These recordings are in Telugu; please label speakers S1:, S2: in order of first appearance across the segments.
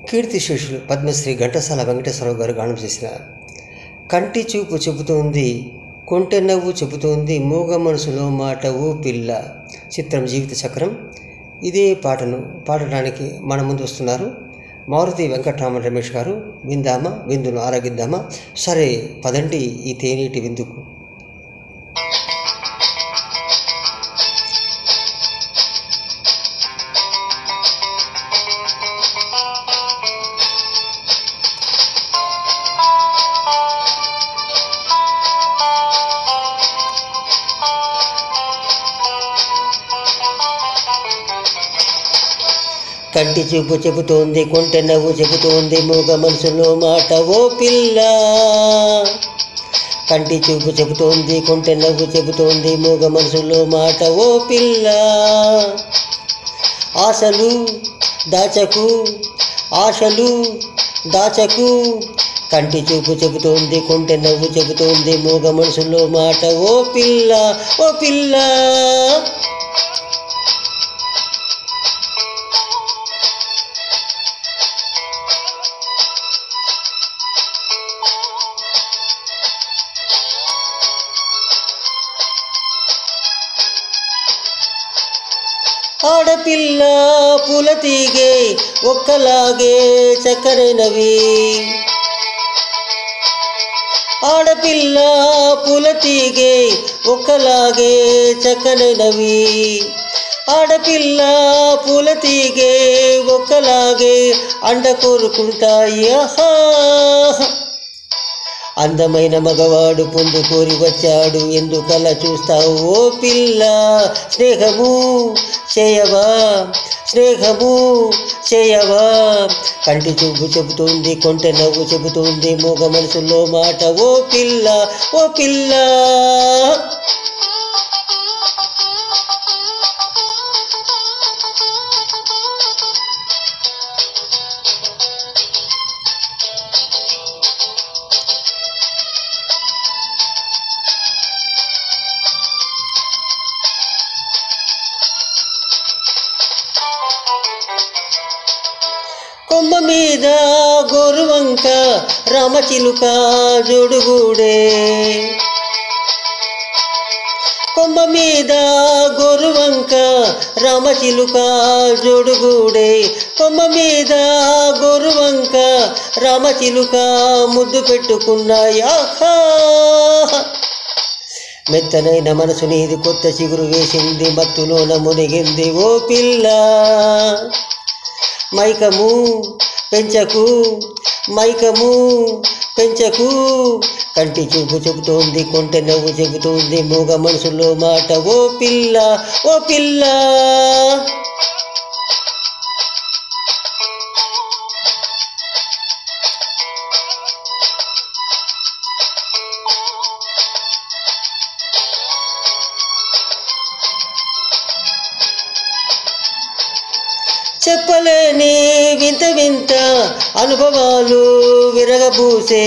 S1: కీర్తిశేషులు పద్మశ్రీ ఘంటసాల వెంకటేశ్వరరావు గారు గానం చేసిన కంటి చూపు చెబుతోంది, కొంటె నవ్వు చెబుతోంది, మూగ మనసులో మాట ఓ పిల్ల చిత్రం జీవిత చక్రం. ఇదే పాటను పాడడానికి మన ముందు వస్తున్నారు మారుతి వెంకటరామన్ రమేష్ గారు. విందామా, విందును ఆరగిద్దామా? సరే పదండి ఈ తేనీటి విందుకు. కంటి చూపు చెబుతోంది, కొంటె నవ్వు చెబుతోంది, మూగ మనసులో మాట ఓ పిల్ల. కంటి చూపు చెబుతోంది, కొంటె నవ్వు చెబుతోంది, మూగ మనసులో మాట ఓ పిల్ల. ఆశలు దాచకు, ఆశలు దాచకు, కంటి చూపు చెబుతోంది, కొంటె నవ్వు చెబుతోంది, మూగ మనసులో మాట ఓ పిల్ల, ఓ పిల్ల. ఆడపిల్ల పూల తీగే ఒక్కలాగే చక్కరైనవి, ఆడపిల్ల పూల తీగే ఒక్కలాగే చక్కరైనవి, ఆడపిల్ల పూల తీగే ఒక్కలాగే అండ కోరుకుంటాయి. ఆహా, అందమైన మగవాడు పొందు కోరి వచ్చాడు, ఎందుకలా చూస్తావు ఓ పిల్ల. స్నేహము చేయవా, స్నేహము చేయవా, కంటి చూపు చెబుతుంది, కొంటె నవ్వు చెబుతుంది, మూగ మనసులో మాట ఓ పిల్ల, ఓ పిల్ల. కొమ్మ మీద గోరువంక రామచిలుక జోడుగూడే, కొమ్మ మీద గోరువంక రామచిలుక జోడుగూడే, కొమ్మ మీద గోరువంక రామచిలుక ముద్దు పెట్టుకున్నాయి. ఆహా, మెత్తనైన మనసు నీది కొత్త చిగురు వేసింది, మత్తులోన మునిగింది ఓ పిల్ల. మైకము పెంచకు, మైకము పెంచకు, కంటి చూపు చెబుతోంది, కొంటె నవ్వు చెబుతోంది, మూగ మనసులో మాట ఓ పిల్ల, ఓ పిల్ల. చెప్పలేని వింత వింత అనుభవాలు విరగబూసే,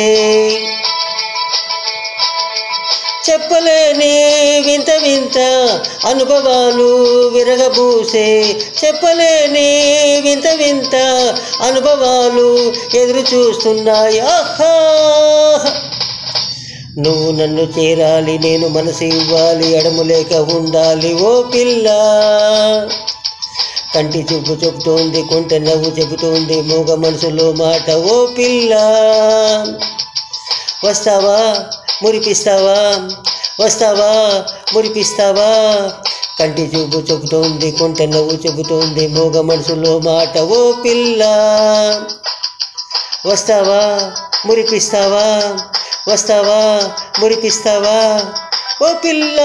S1: చెప్పలేని వింత వింత అనుభవాలు విరగబూసే, చెప్పలేని వింత వింత అనుభవాలు ఎదురు చూస్తున్నాయి. ఆహా, నువ్వు నన్ను చేరాలి, నేను మనసు ఇవ్వాలి, అడము లేక ఉండాలి ఓ పిల్ల. కంటి చూపు చెబుతోంది, కొంటె నవ్వు చెబుతోంది, మూగ మనసులో మాట ఓ పిల్ల. వస్తావా మురిపిస్తావా, వస్తావా మురిపిస్తావా, కంటి చూపు చెబుతోంది, కొంటె నవ్వు చెబుతోంది, మూగ మనసులో మాట ఓ పిల్ల. వస్తావా మురిపిస్తావా, వస్తావా మురిపిస్తావా ఓ పిల్ల.